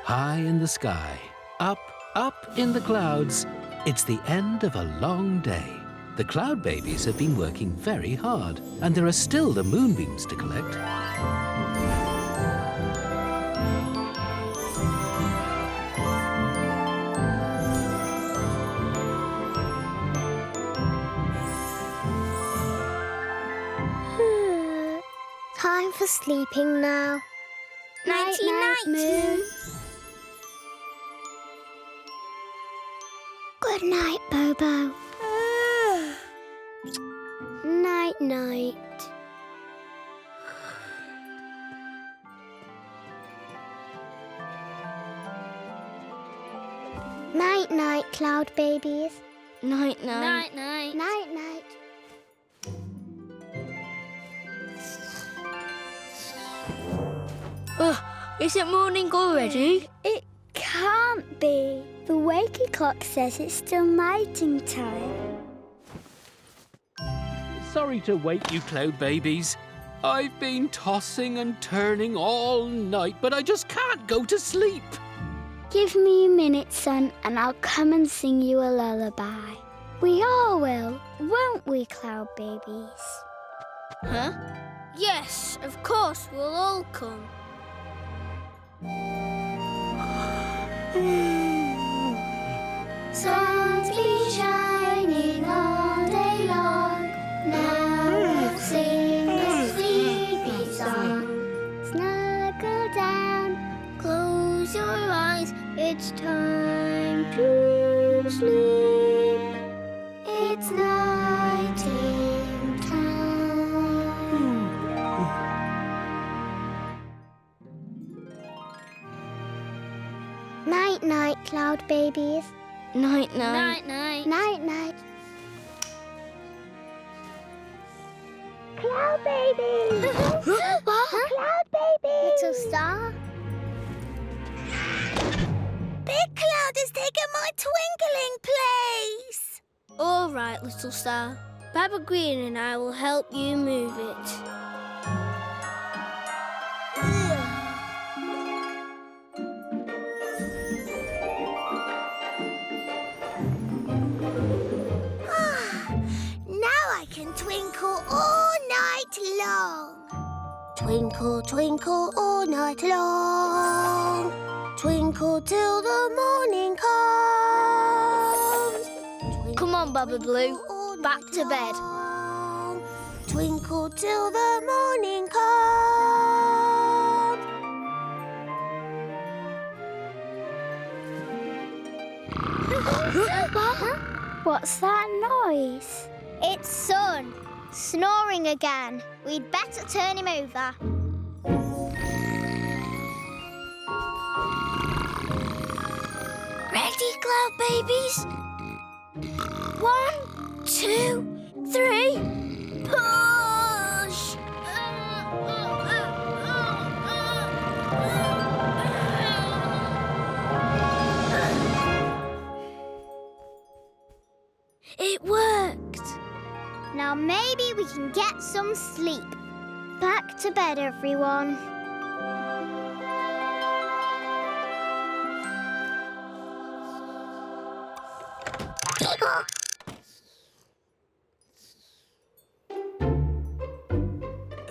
High in the sky, up, up in the clouds, it's the end of a long day. The Cloudbabies have been working very hard, and there are still the moonbeams to collect. Time for sleeping now. Nighty-night, Moon. Good night, Bobo. Night-night. Night-night, Cloudbabies. Night-night. Night-night. Night-night. Is it morning already? It can't be. The wakey clock says it's still nighting time. Sorry to wake you, Cloudbabies. I've been tossing and turning all night, but I just can't go to sleep. Give me a minute, son, and I'll come and sing you a lullaby. We all will, won't we, Cloudbabies? Huh? Yes, of course, we'll all come. Sun's been shining all day long. Now we'll sing a sleepy song. Snuggle down, close your eyes. It's time to sleep. It's nighting time. Night-night, Cloudbabies. Night-night. Night-night. Night-night. Cloudbabies! What? Cloudbabies! Little star? Big Cloud has taken my twinkling place! All right, little star. Baba Green and I will help you move it. I can twinkle all night long. Twinkle, twinkle all night long. Twinkle till the morning comes. Twinkle, Come on, Baba Blue. Back to bed. long. Twinkle till the morning comes. What's that noise? It's Sun, snoring again. We'd better turn him over. Ready, Cloudbabies? 1, 2, 3, push! It worked. Now maybe we can get some sleep. Back to bed, everyone.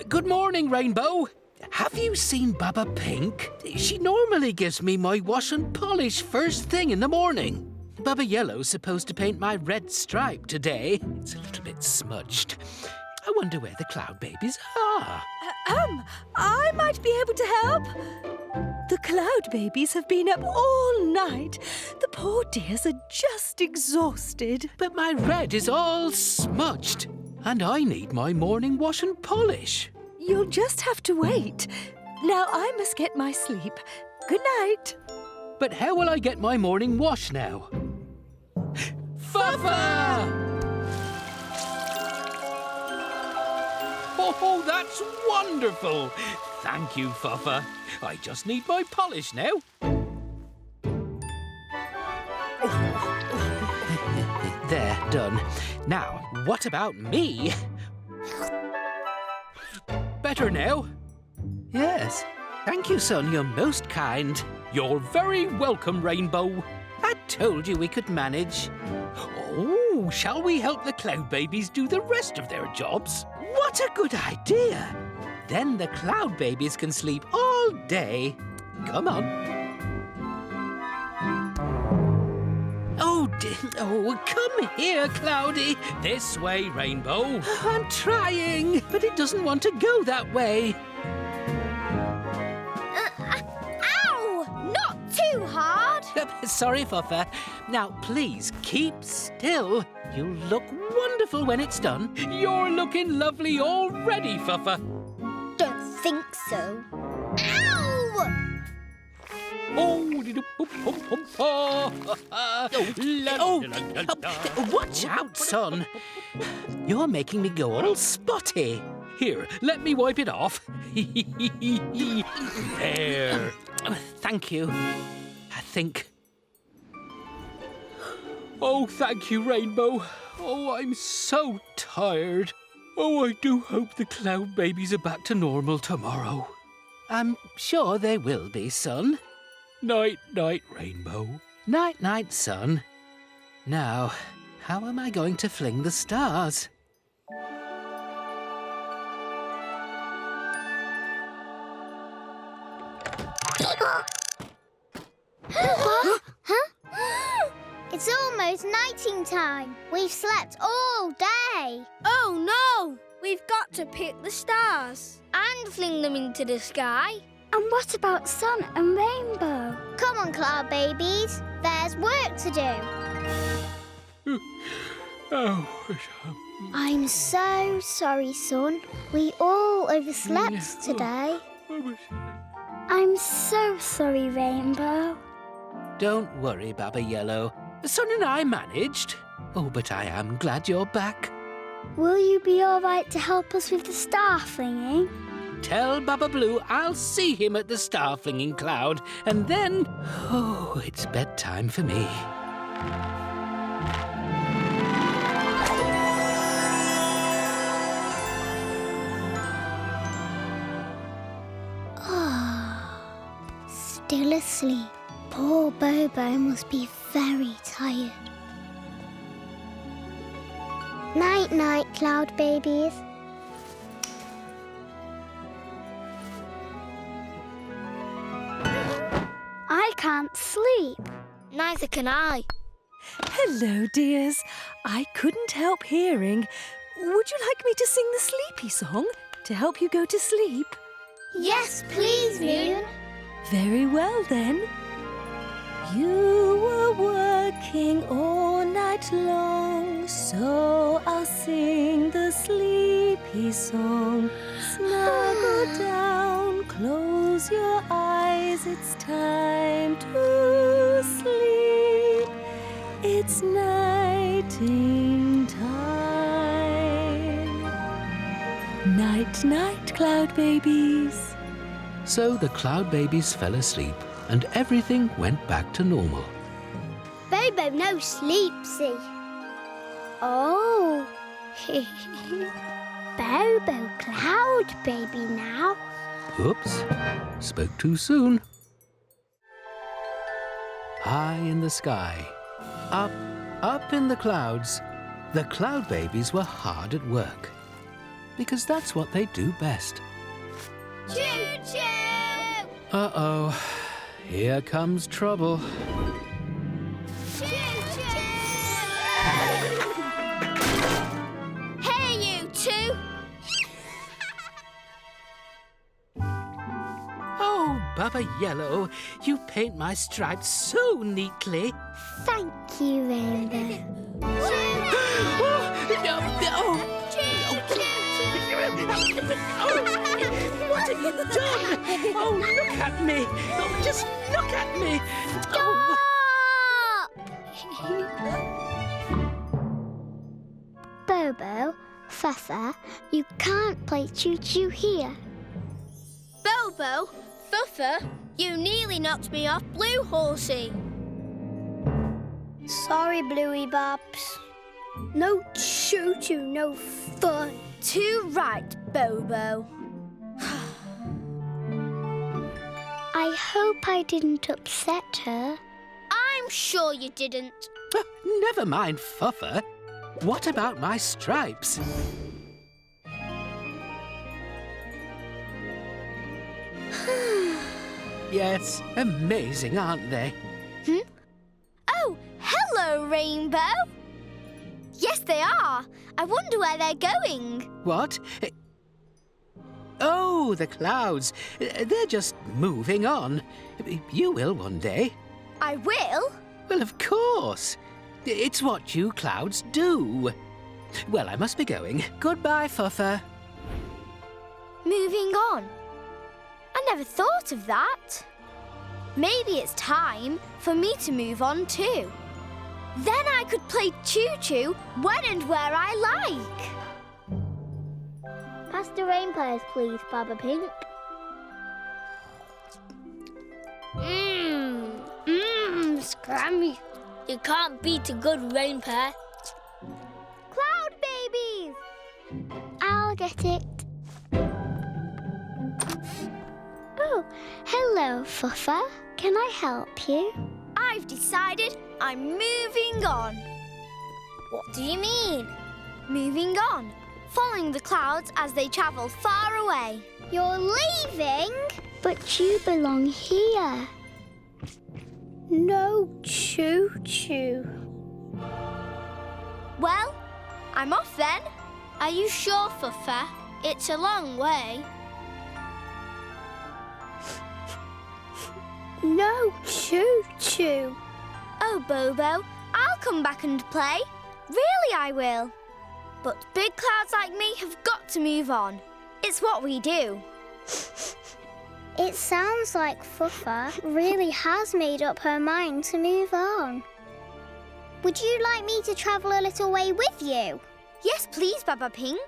Good morning, Rainbow. Have you seen Baba Pink? She normally gives me my wash and polish first thing in the morning. Baba Yellow's supposed to paint my red stripe today. It's a little bit smudged. I wonder where the Cloudbabies are. I might be able to help. The Cloudbabies have been up all night. The poor dears are just exhausted. But my red is all smudged, and I need my morning wash and polish. You'll just have to wait. Now I must get my sleep. Good night. But how will I get my morning wash now? Fuffa! Oh, that's wonderful! Thank you, Fuffa. I just need my polish now. There, done. Now, what about me? Better now? Yes. Thank you, son. You're most kind. You're very welcome, Rainbow. I told you we could manage. Oh, shall we help the Cloudbabies do the rest of their jobs? What a good idea! Then the Cloudbabies can sleep all day. Come on. Oh, come here, Cloudy. This way, Rainbow. I'm trying, but it doesn't want to go that way. Ow! Not too hard. Sorry, Fuffa. Now, please, keep still. You'll look wonderful when it's done. You're looking lovely already, Fuffa. Don't think so. Ow! Watch out, son. You're making me go all spotty. Here, let me wipe it off. There. Thank you. I think. Oh, thank you, Rainbow. Oh, I'm so tired. Oh, I do hope the Cloudbabies are back to normal tomorrow. I'm sure they will be, son. Night, night, Rainbow. Night, night, son. Now, how am I going to fling the stars? It's almost nighting time. We've slept all day. Oh no! We've got to pick the stars and fling them into the sky. And what about Sun and Rainbow? Come on, Cloudbabies. There's work to do. I'm so sorry, Sun. We all overslept today. I'm so sorry, Rainbow. Don't worry, Baba Yellow. Son and I managed. Oh, but I am glad you're back. Will you be all right to help us with the star flinging? Tell Baba Blue I'll see him at the star flinging cloud, and then... Oh, it's bedtime for me. Still asleep. Poor Bobo must be very tired. Night-night, Cloudbabies. I can't sleep. Neither can I. Hello, dears. I couldn't help hearing. Would you like me to sing the sleepy song to help you go to sleep? Yes, please, Moon. Very well, then. You were working all night long, so I'll sing the sleepy song. Snuggle down, close your eyes, it's time to sleep. It's nighting time. Night, night, Cloudbabies. So the Cloudbabies fell asleep, and everything went back to normal. Bobo no sleepsy. Oh. Bobo Cloudbaby now. Oops, spoke too soon. High in the sky, up in the clouds, the Cloudbabies were hard at work. Because that's what they do best. Choo-choo! Uh-oh, here comes trouble. Choo-choo! Hey, you two! Oh, Baba Yellow, you paint my stripes so neatly. Thank you, Rainbow. What have you done? Oh, look at me. Oh, just look at me. Oh. Bobo, Fuffa, you can't play choo-choo here. Bobo, Fuffa, you nearly knocked me off Blue Horsey. Sorry, Bluey Bobs. No choo-choo, no fun. Too right, Bobo. I I hope I didn't upset her. I'm sure you didn't. Never mind, Fuffa. What about my stripes? Yes, amazing, aren't they? Oh, hello, Rainbow. Yes, they are. I wonder where they're going. What? Oh, the clouds. They're just moving on. You will one day. I will? Well, of course. It's what you clouds do. Well, I must be going. Goodbye, Fuffa. Moving on. I never thought of that. Maybe it's time for me to move on too. Then I could play choo-choo when and where I like. Pass the rainbows, please, Baba Pink. Scrammy. You can't beat a good rain pair. Cloudbabies! I'll get it. Oh, hello, Fuffa. Can I help you? I've decided I'm moving on. What do you mean? Moving on. Following the clouds as they travel far away. You're leaving? But you belong here. No choo-choo. Well, I'm off then. Are you sure, Fuffa? It's a long way. No choo-choo. Oh, Bobo, I'll come back and play. Really, I will. But big clouds like me have got to move on. It's what we do. It sounds like Fuffa really has made up her mind to move on. Would you like me to travel a little way with you? Yes, please, Baba Pink.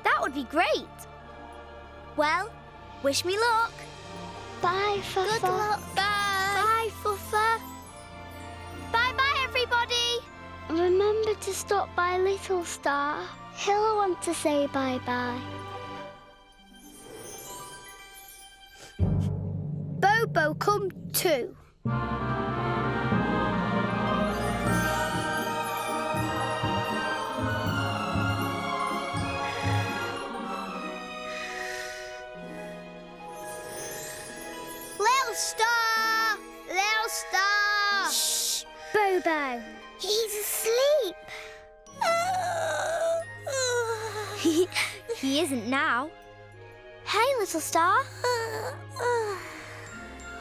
That would be great. Well, wish me luck. Bye, Fuffa. Good luck. Bye. Bye, Fuffa. Bye-bye, everybody. Remember to stop by Little Star. He'll want to say bye-bye. Bobo, come too. Little Star! Little Star! Shh, Bobo. He's asleep. He isn't now. Hey, Little Star.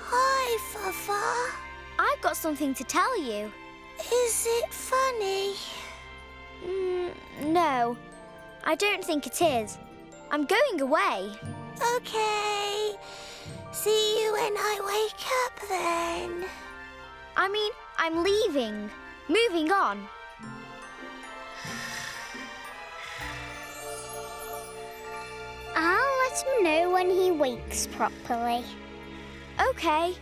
Hi, Fuffa. I've got something to tell you. Is it funny? No, I don't think it is. I'm going away. Okay. See you when I wake up then. I mean, I'm leaving. Moving on. I'll let him know when he wakes properly. Okay.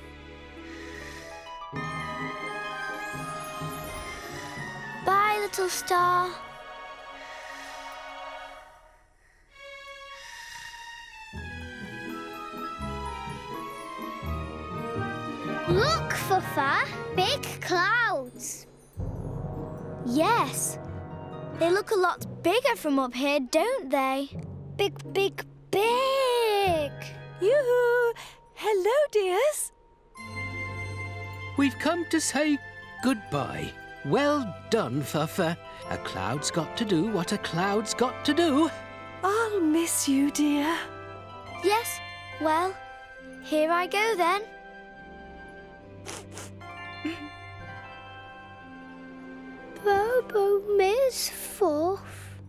Bye, Little Star. Look, Fuffa, big clouds. Yes. They look a lot bigger from up here, don't they? Big, big, big. Yoo-hoo! Hello, dears. We've come to say goodbye. Well done, Fuffa. A cloud's got to do what a cloud's got to do. I'll miss you, dear. Yes. Well, here I go then. Bobo, Miss Fuff.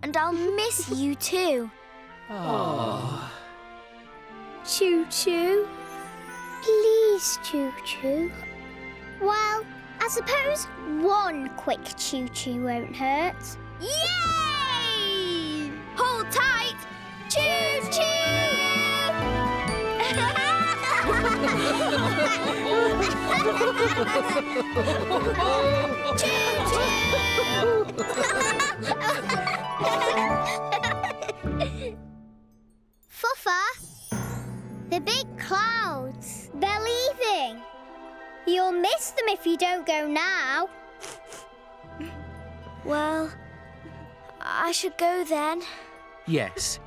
And I'll miss you too. Oh. Choo-choo. Please, choo-choo. Well, I suppose one quick choo-choo won't hurt. Yay! Hold tight. Fuffa, the big clouds, they're leaving. You'll miss them if you don't go now. Well, I should go then. Yes,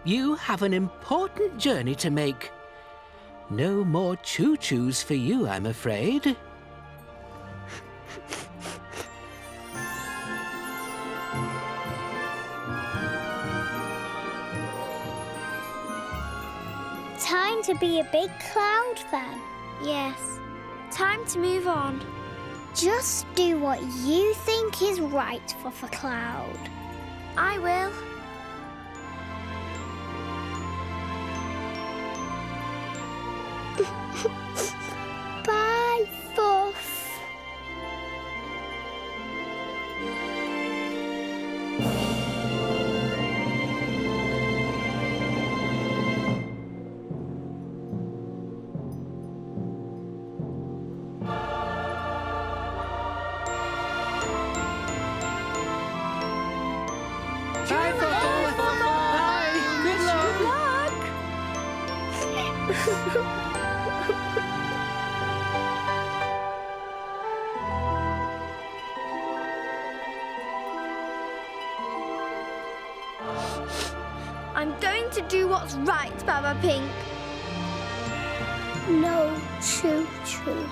you have an important journey to make. No more choo-choos for you, I'm afraid. Time to be a big cloud then. Yes, time to move on. Just do what you think is right, Fuffa Cloud. I will. Bye, Fuff. Bye, Fuffa. Bye. Good luck. I'm going to do what's right, Baba Pink. No choo-choo.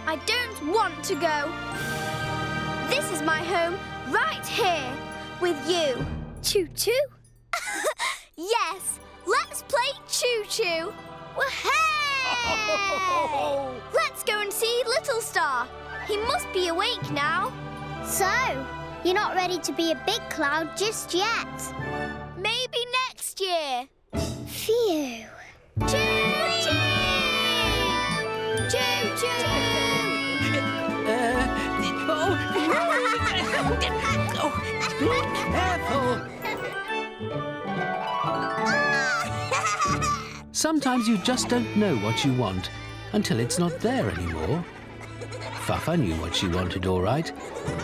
I don't want to go. This is my home right here with you. Choo-choo? Yes, let's play choo-choo. Hey! Let's go and see Little Star. He must be awake now. So, you're not ready to be a big cloud just yet. Maybe next year. Phew. Choo-choo! Choo-choo! Be careful. Sometimes you just don't know what you want until it's not there anymore. Fuffa knew what she wanted, all right.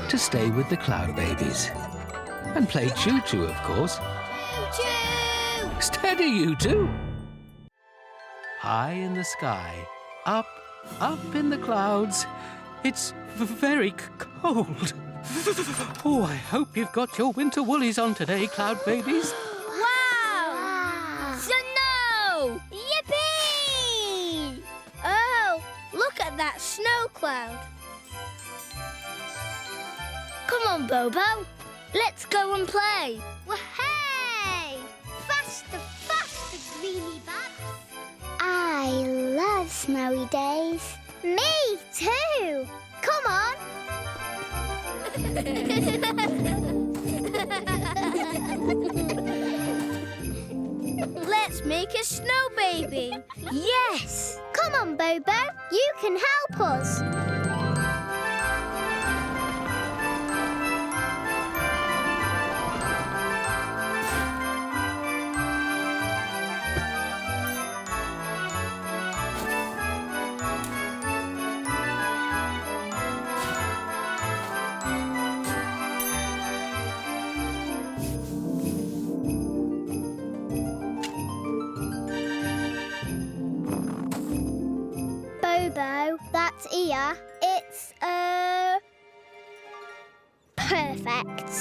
To stay with the Cloudbabies. And play choo-choo, of course. Choo-choo! Steady, you two. High in the sky, up in the clouds. It's very cold. Oh, I hope you've got your winter woolies on today, Cloudbabies. Wow! Snow! Yippee! Oh, look at that snow cloud. Come on, Bobo. Let's go and play. Hey! Faster, faster, Greeny Babs. I love snowy days. Me too. Come on. Let's make a snow baby. Yes. Come on, Bobo. You can help us. Bobo, that's ear. It's, perfect.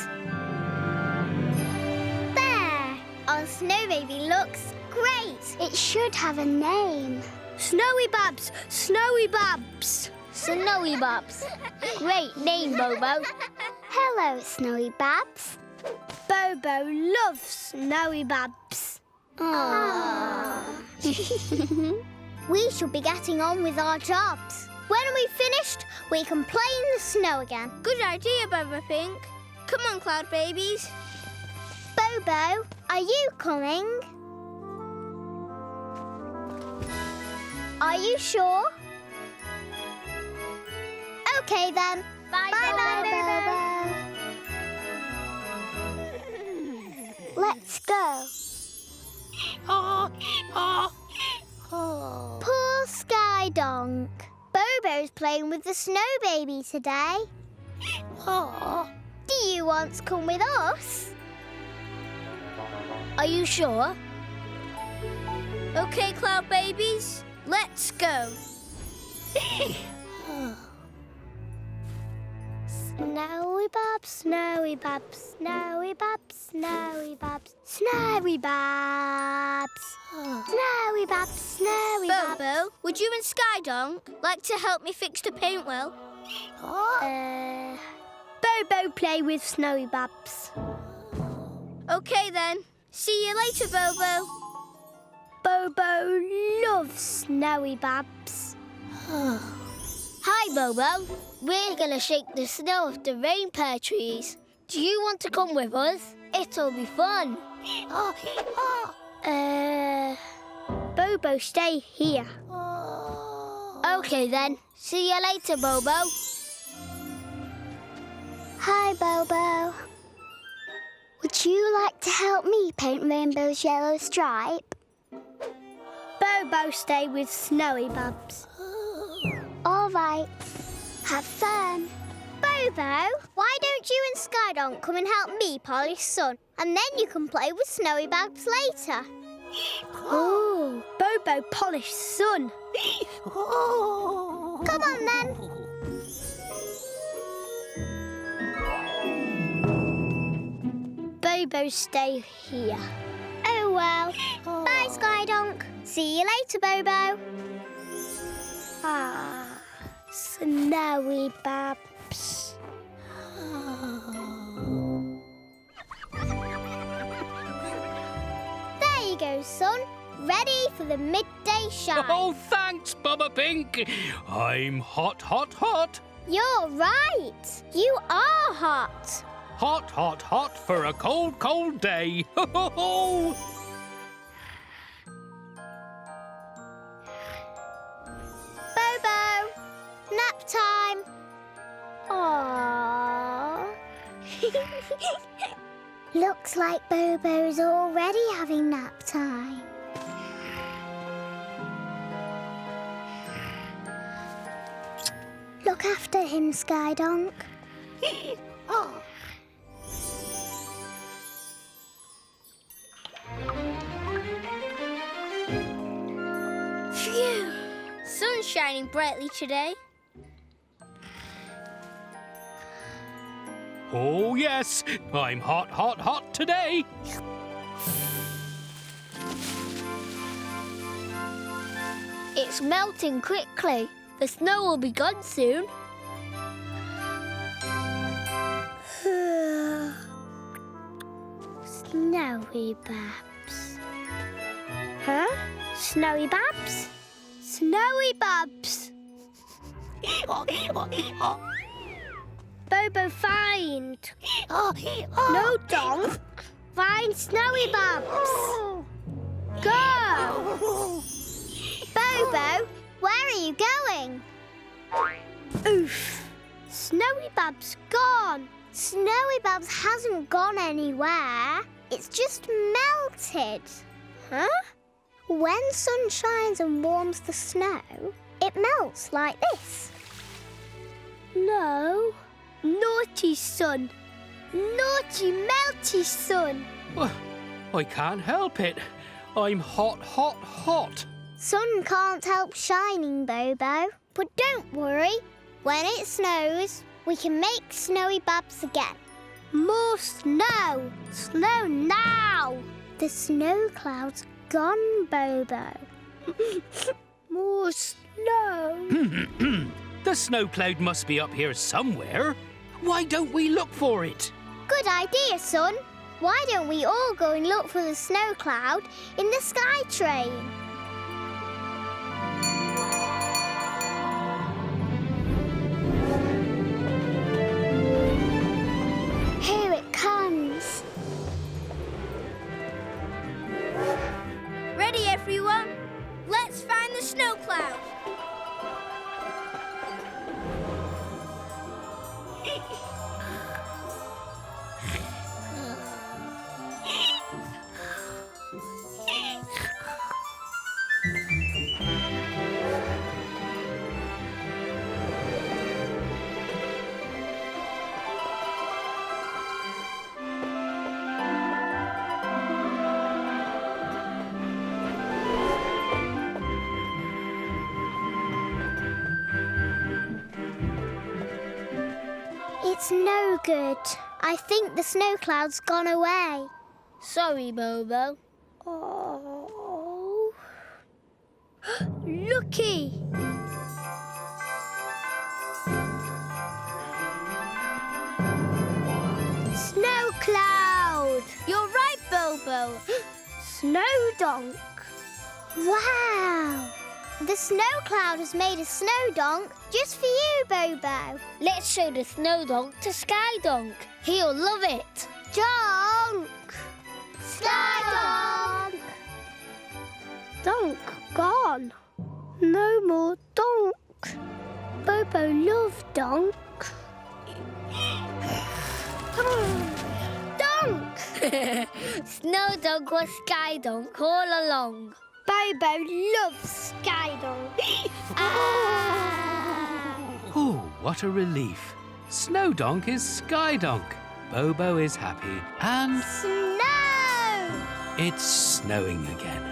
There! Our snow baby looks great. It should have a name. Snowy Babs! Snowy Babs! Snowy Babs. Great name, Bobo. Hello, Snowy Babs. Bobo loves Snowy Babs. Aww. We should be getting on with our jobs. When we've finished, we can play in the snow again. Good idea, Baba Pink. Come on, Cloudbabies. Bobo, are you coming? Are you sure? Okay then. Bye, Bobo. Let's go. Poor Sky Donk. Bobo's playing with the snow baby today. Do you want to come with us? Are you sure? Okay, Cloudbabies, let's go. Snowy Babs, Snowy Babs, Snowy Babs, Snowy Babs, Snowy Babs, Snowy Babs, Snowy Babs. Bobo, would you and Skydonk like to help me fix the paint well? Bobo play with Snowy Babs. Okay then. See you later, Bobo. Bobo loves Snowy Babs. Hi, Bobo. We're going to shake the snow off the rain pear trees. Do you want to come with us? It'll be fun. Bobo, stay here. Okay then. See you later, Bobo. Hi, Bobo. Would you like to help me paint Rainbow's yellow stripe? Bobo, stay with Snowy Babs. All right. Have fun. Bobo, why don't you and Skydonk come and help me polish Sun? And then you can play with Snowy Babs later. Oh, Bobo polish Sun. Come on then. Bobo, stay here. Oh well. Bye, Skydonk. See you later, Bobo. Snowy Babs. There you go, Sun. Ready for the midday shine. Oh, thanks, Bubba Pink. I'm hot, hot, hot. You're right. You are hot. Hot, hot, hot for a cold, cold day. Ho, ho, ho. Bobo, nap time. Aww. Looks like Bobo's already having nap time. Look after him, Skydonk. Phew! Sun's shining brightly today. Oh, yes. I'm hot, hot, hot today. It's melting quickly. The snow will be gone soon. Snowy Babs. Huh? Snowy Babs? Snowy Babs! Bobo, find. No, Donk. Find Snowy Babs. Go! Bobo, where are you going? Oof! Snowy Babs gone. Snowy Babs hasn't gone anywhere. It's just melted. Huh? When sun shines and warms the snow, it melts like this. No. Naughty sun. Naughty, melty sun. I can't help it. I'm hot, hot, hot. Sun can't help shining, Bobo. But don't worry. When it snows, we can make Snowy Babs again. More snow. Snow now. The snow cloud's gone, Bobo. More snow. The snow cloud must be up here somewhere. Why don't we look for it? Good idea, Sun. Why don't we all go and look for the snow cloud in the sky train? Here it comes. Ready, everyone? Let's find the snow cloud. It's no good. I think the snow cloud's gone away. Sorry, Bobo. Oh. Looky! Snow cloud! You're right, Bobo. Snow donk. Wow! The snow cloud has made a snow donk just for you, Bobo. Let's show the snow donk to Sky Donk. He'll love it. Donk! Sky donk! Donk gone. No more donk. Bobo loved donk. Donk! Snow Donk was Sky Donk all along. Bobo loves Sky donk. Oh, what a relief. Snowdonk is Skydonk. Bobo is happy and Snow! it's snowing again.